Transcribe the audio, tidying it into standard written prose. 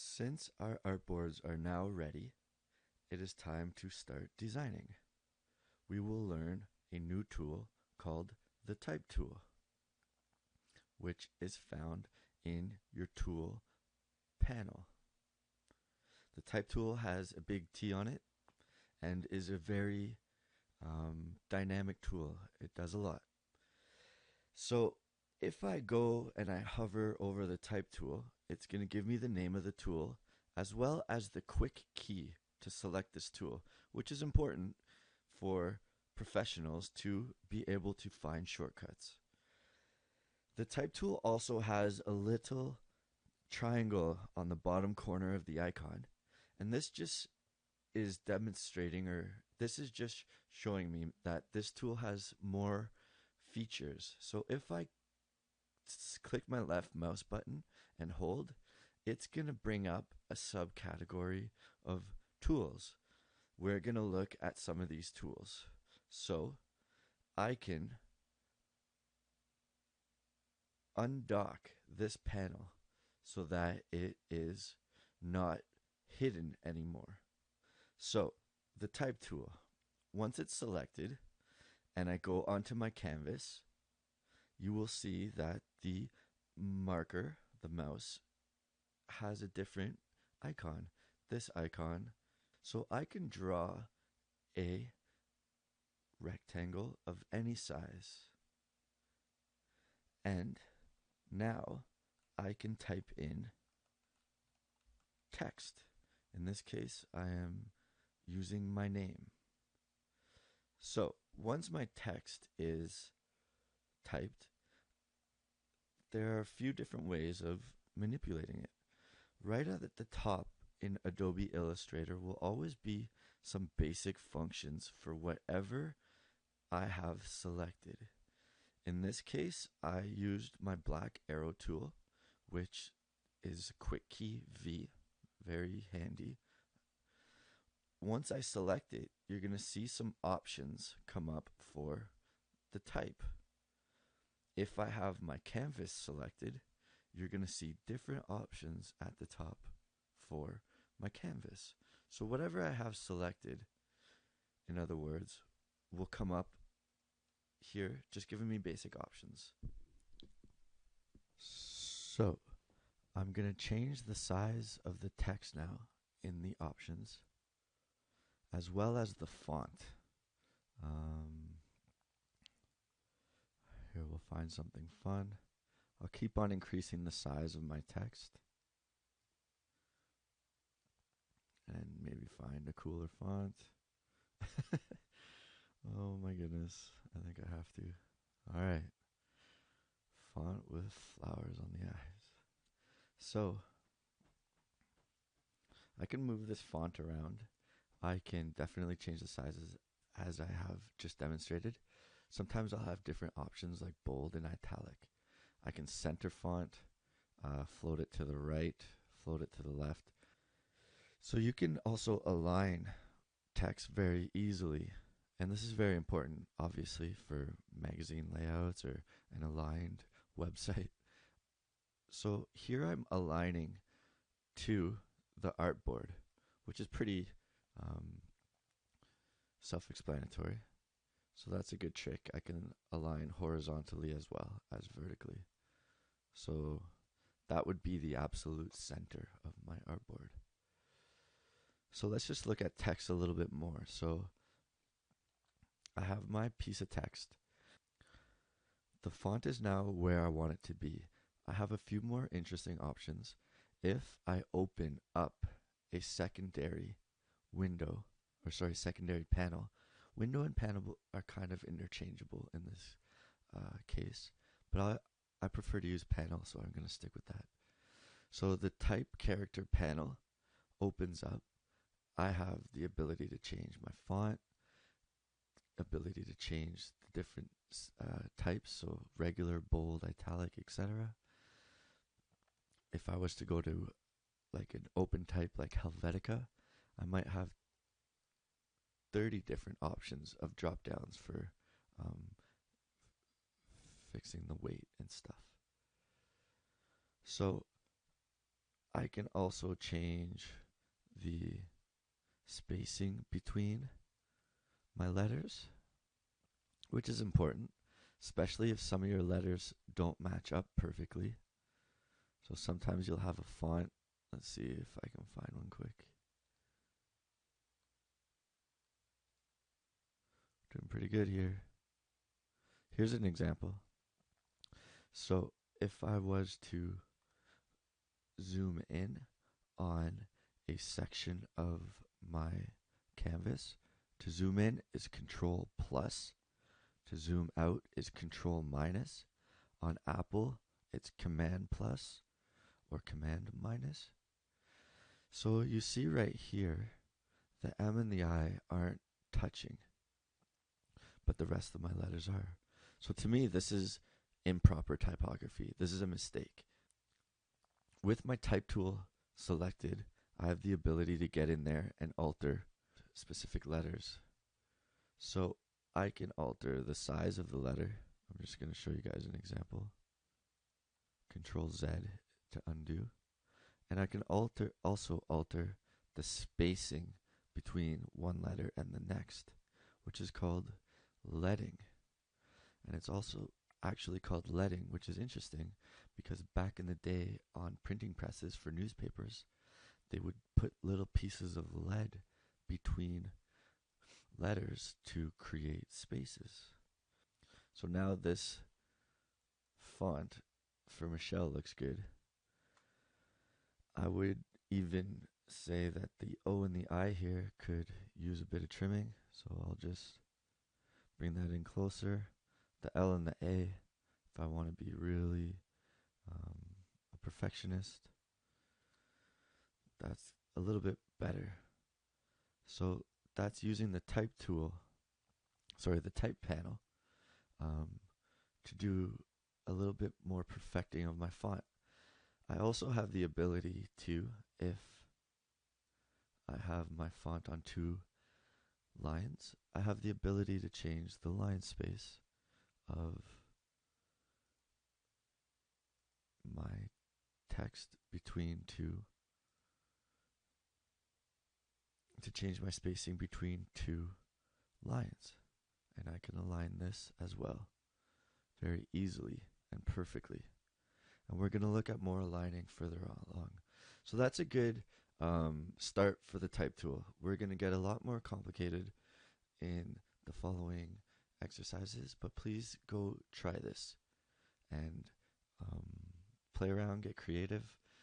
Since our artboards are now ready, it is time to start designing. We will learn a new tool called the Type tool, which is found in your tool panel. The Type tool has a big T on it and is a very dynamic tool. It does a lot. So if I go and I hover over the Type tool, it's going to give me the name of the tool as well as the quick key to select this tool, which is important for professionals to be able to find shortcuts. The Type tool also has a little triangle on the bottom corner of the icon, and this just is demonstrating, or this is just showing me that this tool has more features. So if I click my left mouse button and hold, it's going to bring up a subcategory of tools. We're going to look at some of these tools. So I can undock this panel so that it is not hidden anymore. So the Type tool, once it's selected and I go onto my canvas, you will see that the marker, the mouse, has a different icon, this icon. So I can draw a rectangle of any size. And now I can type in text. In this case, I am using my name. So once my text is typed, there are a few different ways of manipulating it. Right at the top in Adobe Illustrator will always be some basic functions for whatever I have selected. In this case, I used my black arrow tool, which is quick key V, very handy. Once I select it, you're going to see some options come up for the type. If I have my canvas selected, you're going to see different options at the top for my canvas. So whatever I have selected, in other words, will come up here, just giving me basic options. So I'm going to change the size of the text now in the options, as well as the font. Here we'll find something fun. I'll keep on increasing the size of my text and maybe find a cooler font. Oh my goodness, I think I have to. All right, font with flowers on the eyes. So I can move this font around. I can definitely change the sizes as I have just demonstrated. Sometimes I'll have different options like bold and italic. I can center font, float it to the right, float it to the left. So you can also align text very easily. And this is very important, obviously, for magazine layouts or an aligned website. So here I'm aligning to the artboard, which is pretty self-explanatory. So that's a good trick. I can align horizontally as well as vertically. So that would be the absolute center of my artboard. So let's just look at text a little bit more. So I have my piece of text. The font is now where I want it to be. I have a few more interesting options. If I open up a secondary secondary panel, window and panel are kind of interchangeable in this case, but I prefer to use panel, so I'm going to stick with that. So the type character panel opens up. I have the ability to change my font, ability to change the different types, so regular, bold, italic, etc. If I was to go to like an open type like Helvetica, I might have 30 different options of drop downs for fixing the weight and stuff. So I can also change the spacing between my letters, which is important, especially if some of your letters don't match up perfectly. So sometimes you'll have a font. Let's see if I can find one quick. Doing pretty good here. Here's an example. So if I was to zoom in on a section of my canvas, to zoom in is Control plus. To zoom out is Control minus. On Apple, it's Command plus or Command minus. So you see right here, the M and the I aren't touching, but the rest of my letters are. So to me, this is improper typography. This is a mistake. With my type tool selected, I have the ability to get in there and alter specific letters. So I can alter the size of the letter. I'm just going to show you guys an example. Control Z to undo. And I can also alter the spacing between one letter and the next, which is called leading. And it's also actually called leading, which is interesting because back in the day on printing presses for newspapers, they would put little pieces of lead between letters to create spaces. So now this font for Michelle looks good. I would even say that the O and the I here could use a bit of trimming, so I'll just bring that in closer. The L and the A, if I want to be really a perfectionist, that's a little bit better. So that's using the type tool, the type panel, to do a little bit more perfecting of my font. I also have the ability to, if I have my font on 2 lines, I have the ability to change the line space of my text between 2, to change my spacing between 2 lines. And I can align this as well very easily and perfectly. And we're going to look at more aligning further along. So that's a good start for the type tool. We're going to get a lot more complicated in the following exercises, but please go try this and play around, get creative.